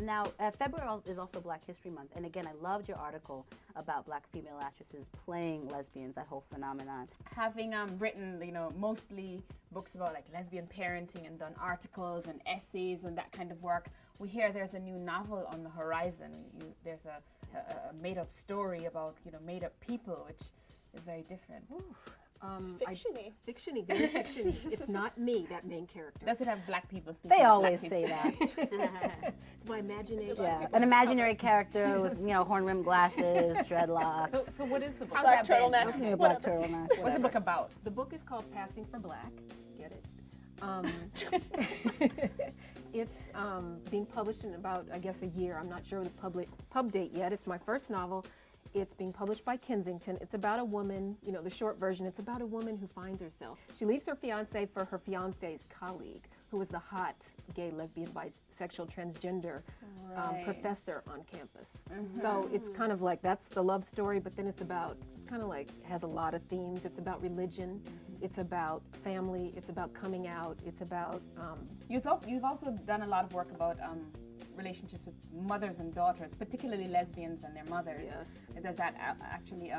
Now, February is also Black History Month, and again, I loved your article about Black female actresses playing lesbians, that whole phenomenon. Having written, mostly books about like lesbian parenting and done articles and essays and that kind of work, we hear there's a new novel on the horizon. There's a made-up story about made-up people, which is very different. Fiction-y. Fiction-y, very fiction-y. It's not me, that main character. Does it have Black people speaking? They always Black say that. It's my imagination. Yeah, an imaginary character with horn-rimmed glasses, dreadlocks. So what is the book? How's Black that been? turtleneck. Okay, a black turtleneck. What's the book about? The book is called Passing for Black. Get it? It's being published in about, I guess, a year. I'm not sure the pub date yet. It's my first novel. It's being published by Kensington. It's about a woman, the short version, it's about a woman who finds herself. She leaves her fiancé for her fiancé's colleague, who is the hot gay, lesbian, bisexual, transgender professor on campus. So it's kind of like, that's the love story, but then it's kind of like, has a lot of themes. It's about religion. It's about family. It's about coming out. It's about... You've also done a lot of work about relationships with mothers and daughters, particularly lesbians and their mothers. Yes. Does that actually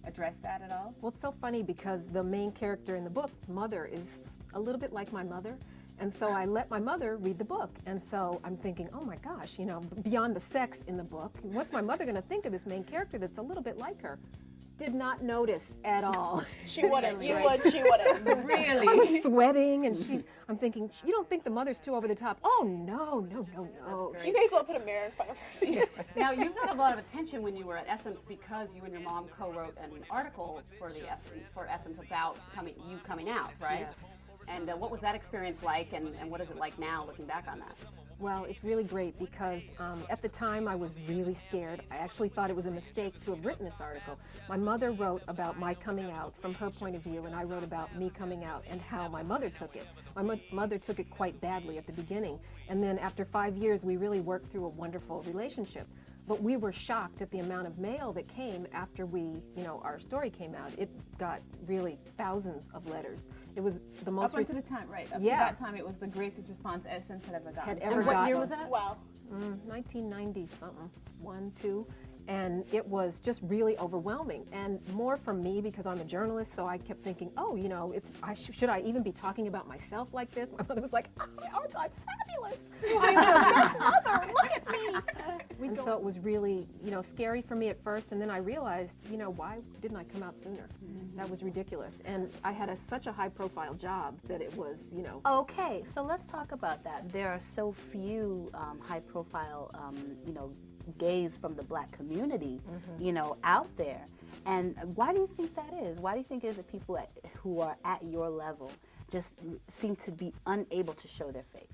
address that at all? Well, it's so funny because the main character in the book, mother, is a little bit like my mother. And so I let my mother read the book. And so I'm thinking, oh my gosh, beyond the sex in the book, what's my mother going to think of this main character that's a little bit like her? Did not notice at all. She wouldn't. You would. She wouldn't. Really? I was sweating, and I'm thinking, you don't think the mother's too over the top? Oh, no. You may as well put a mirror in front of her face. Now, you got a lot of attention when you were at Essence because you and your mom co-wrote an article for Essence about you coming out, right? Yes. And what was that experience like, and what is it like now, looking back on that? Well, it's really great because at the time I was really scared. I actually thought it was a mistake to have written this article. My mother wrote about my coming out from her point of view, and I wrote about me coming out and how my mother took it. My mother took it quite badly at the beginning, and then after 5 years we really worked through a wonderful relationship. But we were shocked at the amount of mail that came after our story came out. It got really thousands of letters. It was the most... Up until the time, right. Up to that time, it was the greatest response Essence had ever gotten. And what year was that? Wow. 1990-something, 1, 2. And it was just really overwhelming, and more from me because I'm a journalist. So I kept thinking, should I even be talking about myself like this? My mother was like, aren't I fabulous? I'm the best mother. Look at me. And so it was really, scary for me at first, and then I realized, why didn't I come out sooner? That was ridiculous, and I had such a high-profile job that it was, Okay, so let's talk about that. There are so few high-profile, gays from the Black community, out there. And why do you think that is? Why do you think it is that people who are at your level just seem to be unable to show their face?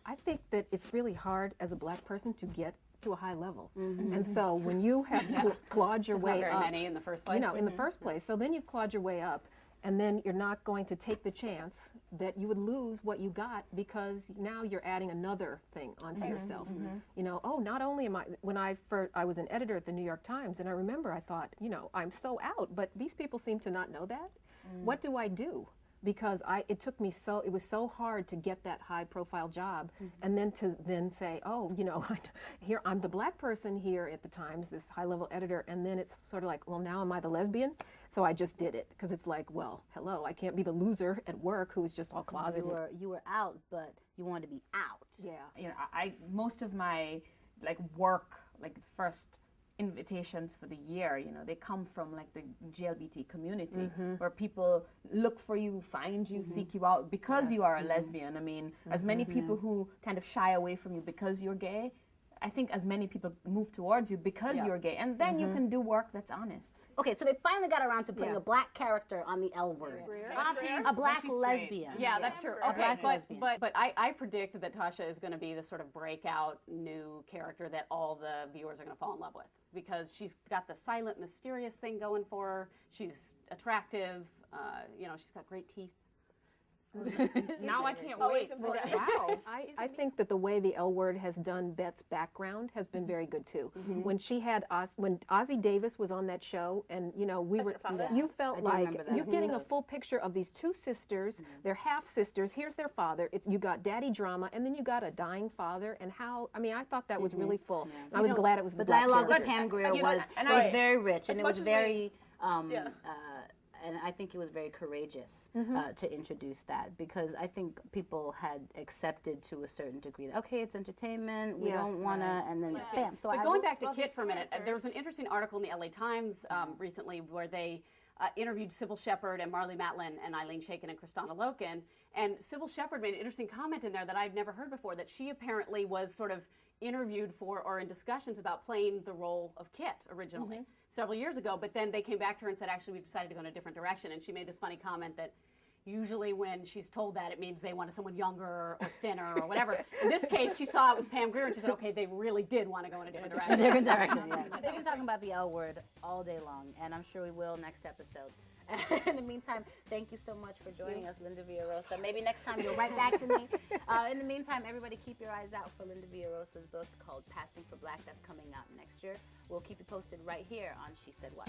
I think that it's really hard as a Black person to get to a high level. And so when you have clawed your way not very up, many in the first place. in the first place, so then you've clawed your way up, and then you're not going to take the chance that you would lose what you got because now you're adding another thing onto yourself. Not only am I, when I was an editor at the New York Times, and I remember I thought, I'm so out, but these people seem to not know that. What do I do? Because it was so hard to get that high profile job, and then to say, here I'm the Black person here at the Times, this high level editor, and then it's sort of like, well, now am I the lesbian? So I just did it because it's like, well, hello, I can't be the loser at work who's just all closeted. You were out, but you wanted to be out. Yeah. Most of my work, first invitations for the year, they come from the GLBT community, where people look for you, find you, seek you out because you are a lesbian. I mean, as many people who kind of shy away from you because you're gay, I think as many people move towards you because you're gay, and then you can do work that's honest. Okay, so they finally got around to putting a Black character on the L word. A Black lesbian. Yeah, that's true. Okay, but I predict that Tasha is going to be the sort of breakout new character that all the viewers are going to fall in love with, because she's got the silent, mysterious thing going for her. She's attractive. She's got great teeth. Now I can't Always wait. important. Wow. I think that the way the L Word has done Bet's background has been very good too. When she had when Ozzie Davis was on that show, and you know we That's were, your father? you felt I do like remember that you're getting a episode. full picture of these two sisters. They're half sisters. Here's their father. It's you got daddy drama, and then you got a dying father, and how I mean I thought that was really full. And I was glad it was The black dialogue with characters. Pam Grier You know, was and was I- very rich, and as it much was as very. Yeah. And I think it was very courageous to introduce that, because I think people had accepted to a certain degree that, okay, it's entertainment, we Yes. don't want to, and then bam. So But I going will- back to love Kit these for a minute, there was an characters. interesting article in the LA Times recently where they interviewed Sybil Shepherd and Marlee Matlin and Eileen Chaikin and Kristana Loken. And Sybil Shepherd made an interesting comment in there that I'd never heard before, that she apparently was sort of interviewed for or in discussions about playing the role of Kit originally several years ago, but then they came back to her and said, actually, we've decided to go in a different direction. And she made this funny comment that usually when she's told that, it means they wanted someone younger or thinner or whatever. In this case, she saw it was Pam Grier and she said, okay, they really did want to go in a different direction. different direction. Yeah. They've been talking about the L Word all day long, and I'm sure we will next episode. In the meantime, thank you so much for joining us, Linda Villarosa. Maybe next time you'll write back to me. In the meantime, everybody keep your eyes out for Linda Villarosa's book called Passing for Black. That's coming out next year. We'll keep you posted right here on She Said What.